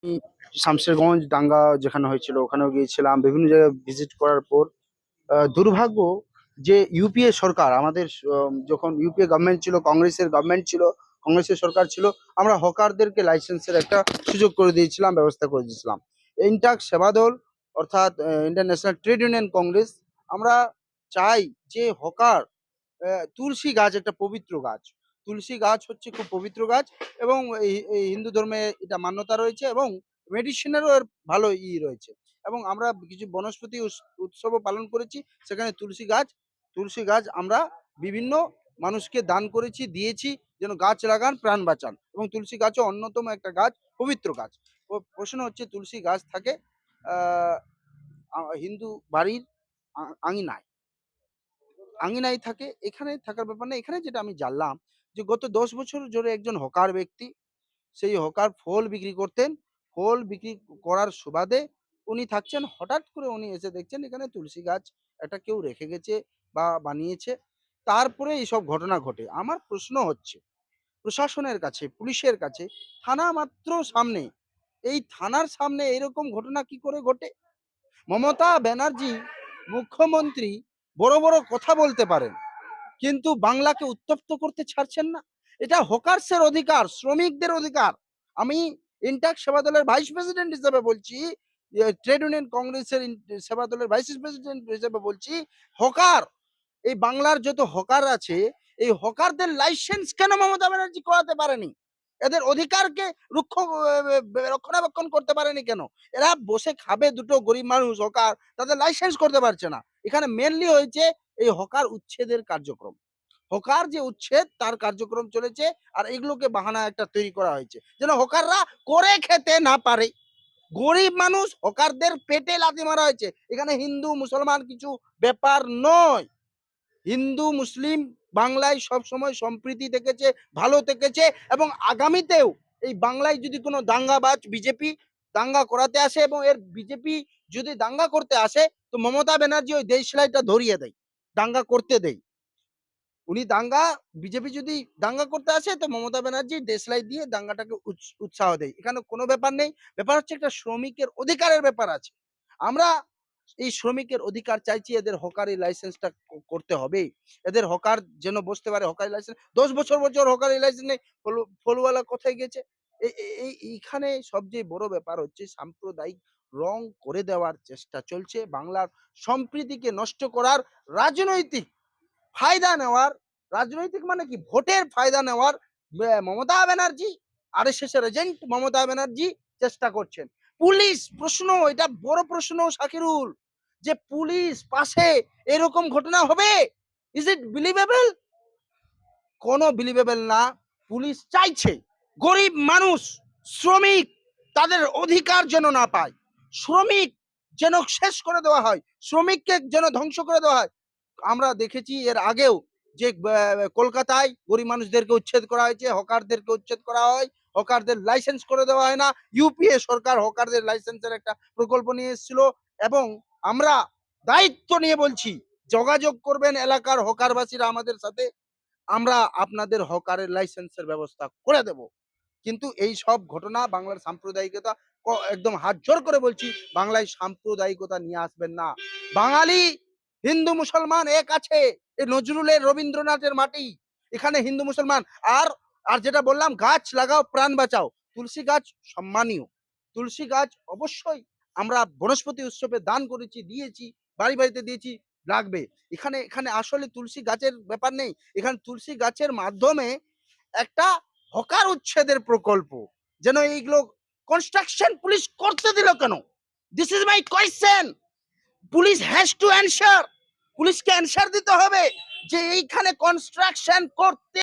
আমি শামশেরগঞ্জ দাঙ্গা যেখানে হয়েছিল ওখানেও গিয়েছিলাম। বিভিন্ন জায়গায় ভিজিট করার পর দুর্ভাগ্য যে ইউপিএ সরকার আমাদের যখন ইউপিএ গভর্নমেন্ট ছিল, কংগ্রেসের গভর্নমেন্ট ছিল, কংগ্রেসের সরকার ছিল, আমরা হকারদেরকে লাইসেন্সের একটা সুযোগ করে দিয়েছিলাম, ব্যবস্থা করে দিয়েছিলাম। ইনটাক সেবাদল অর্থাৎ Indian national trade union Congress, আমরা চাই যে হকার তুলসী গাছ একটা পবিত্র গাছ। তুলসী গাছ হচ্ছে খুব পবিত্র গাছ এবং এই হিন্দু ধর্মে এটা মান্যতা রয়েছে এবং মেডিসিনেরও এর ভালো রয়েছে। এবং আমরা কিছু বনস্পতি উৎসবও পালন করেছি। সেখানে তুলসী গাছ আমরা বিভিন্ন মানুষকে দান করেছি, দিয়েছি, যেন গাছ লাগান প্রাণ বাঁচান। এবং তুলসী গাছও অন্যতম একটা গাছ, পবিত্র গাছ। প্রশ্ন হচ্ছে তুলসী গাছ থাকে আহ হিন্দু বাড়ির আঙিনায় আঙিনায় থাকে, এখানে থাকার ব্যাপার না। এখানে যেটা আমি জানলাম যে গত 10 বছর ধরে একজন হকার ব্যক্তি, সেই হকার ফল বিক্রি করতেন। ফল বিক্রি করার সুবাদে উনি থাকছেন, হঠাৎ করে উনি এসে দেখছেন এখানে তুলসী গাছ একটা কেউ রেখে গেছে বা বানিয়েছে। তারপরে এইসব ঘটনা ঘটে। আমার প্রশ্ন হচ্ছে প্রশাসনের কাছে, পুলিশের কাছে, থানা মাত্র সামনে, এই থানার সামনে এরকম ঘটনা কি করে ঘটে? মমতা ব্যানার্জি মুখ্যমন্ত্রী বড় বড় কথা বলতে পারেন, কিন্তু বাংলাকে উত্তপ্ত করতে ছাড়ছেন না। এটা হকার্সের অধিকার, শ্রমিকদের অধিকার। আমি ইনট্যাক্ট সেবা দলের ভাইস প্রেসিডেন্ট হিসেবে বলছি, ট্রেড ইউনিয়ন কংগ্রেসের সেবা দলের ভাইস প্রেসিডেন্ট হিসেবে বলছি, হকার, এই বাংলার যত হকার আছে, এই হকারদের লাইসেন্স কেন মমতা ব্যানার্জি করাতে পারেনি? এদের অধিকারকে রক্ষণাবেক্ষণ করতে পারেনি কেন? এরা বসে খাবে দুটো গরিব মানুষ হকার, তাদের লাইসেন্স করতে পারছে না। এখানে মেনলি হয়েছে এই হকার উচ্ছেদের কার্যক্রম। হকার যে উচ্ছেদ তার কার্যক্রম চলেছে, আর এগুলোকে বাহানা একটা তৈরি করা হয়েছে যেন হকাররা করে খেতে না পারে। গরিব মানুষ, হকারদের পেটে লাথি মারা হয়েছে। এখানে হিন্দু মুসলমান কিছু ব্যাপার নয়। হিন্দু মুসলিম বাংলায় সব সময় সম্প্রীতি থেকেছে, ভালো থেকেছে, এবং আগামীতেও এই বাংলায় যদি কোনো দাঙ্গাবাজ বিজেপি দাঙ্গা করাতে আসে এবং এর বিজেপি যদি দাঙ্গা করতে আসে, তো মমতা ব্যানার্জি ওই দেশলাইটা ধরিয়ে দেয়, দাঙ্গা করতে দেয়। উনি দাঙ্গা, বিজেপি যদি দাঙ্গা করতে আসে তো মমতা ব্যানার্জি দেশলাই দিয়ে দাঙ্গাটাকে উৎসাহ দেয়। এখানে কোনো ব্যাপার নেই। ব্যাপার হচ্ছে একটা শ্রমিকের অধিকারের ব্যাপার আছে। আমরা এই শ্রমিকের অধিকার চাইছি, এদের হকারি লাইসেন্সটা করতে হবে। এদের হকার যেন বসতে পারে, হকারি লাইসেন্স। 10 বছর হকারি লাইসেন্স নেই, ফলুয়ালা কোথায় গেছে? এইখানে সবচেয়ে বড় ব্যাপার হচ্ছে সাম্প্রদায়িক রং করে দেওয়ার চেষ্টা চলছে, বাংলার সম্প্রীতিকে নষ্ট করার, রাজনৈতিক ফায়দা নেওয়ার। রাজনৈতিক মানে কি? ভোটের ফায়দা নেওয়ার মমতা ব্যানার্জি, আরএসএস এর এজেন্ট মমতা ব্যানার্জি চেষ্টা করছেন। পুলিশ, প্রশ্ন, এটা বড় প্রশ্ন শাকিরুল, যে পুলিশ পাশে এরকম ঘটনা হবে? Is it believable? কোনো বিলিভেবল না। পুলিশ চাইছে গরিব মানুষ, শ্রমিক, তাদের অধিকার যেন না পায়, শ্রমিক যেন শেষ করে দেওয়া হয়, শ্রমিককে যেন ধ্বংস করে দেওয়া হয়। আমরা দেখেছি এর আগেও যে কলকাতায় গরিব মানুষদেরকে উচ্ছেদ করা হয়েছে, হকারদেরকে উচ্ছেদ করা হয়, হকারদের লাইসেন্স করে দেওয়া হয় না। ইউপিএ সরকার হকারদের লাইসেন্সের একটা প্রকল্প নিয়ে এসেছিল। এবং আমরা দায়িত্ব নিয়ে বলছি, যোগাযোগ করবেন এলাকার হকারবাসীরা আমাদের সাথে, আমরা আপনাদের হকারের লাইসেন্সের ব্যবস্থা করে দেব। কিন্তু এই সব ঘটনা বাংলার সাম্প্রদায়িকতা, একদম হাত জোর করে বলছি, বাংলায় সাম্প্রদায়িকতা নিয়ে আসবেন না। বাঙালি, হিন্দু মুসলমান এক আছে। এই নজরুলের, রবীন্দ্রনাথের মাটি, এখানে হিন্দু মুসলমান। আর আর যেটা বললাম, গাছ লাগাও প্রাণ বাঁচাও, তুলসী গাছ সম্মানীয়। তুলসী গাছ অবশ্যই আমরা বনস্পতি উৎসবে দান করেছি, দিয়েছি, বাড়ি বাড়িতে দিয়েছি, লাগবে। এখানে এখানে আসলে তুলসী গাছের ব্যাপার নেই, এখানে তুলসী গাছের মাধ্যমে একটা হকার উচ্ছেদের প্রকল্প। যেন এইগুলো কনস্ট্রাকশন পুলিশ করতে দিল কেন? This is my question. Police has to answer, পুলিশকে অ্যানসার দিতে হবে যে এইখানে কনস্ট্রাকশন করতে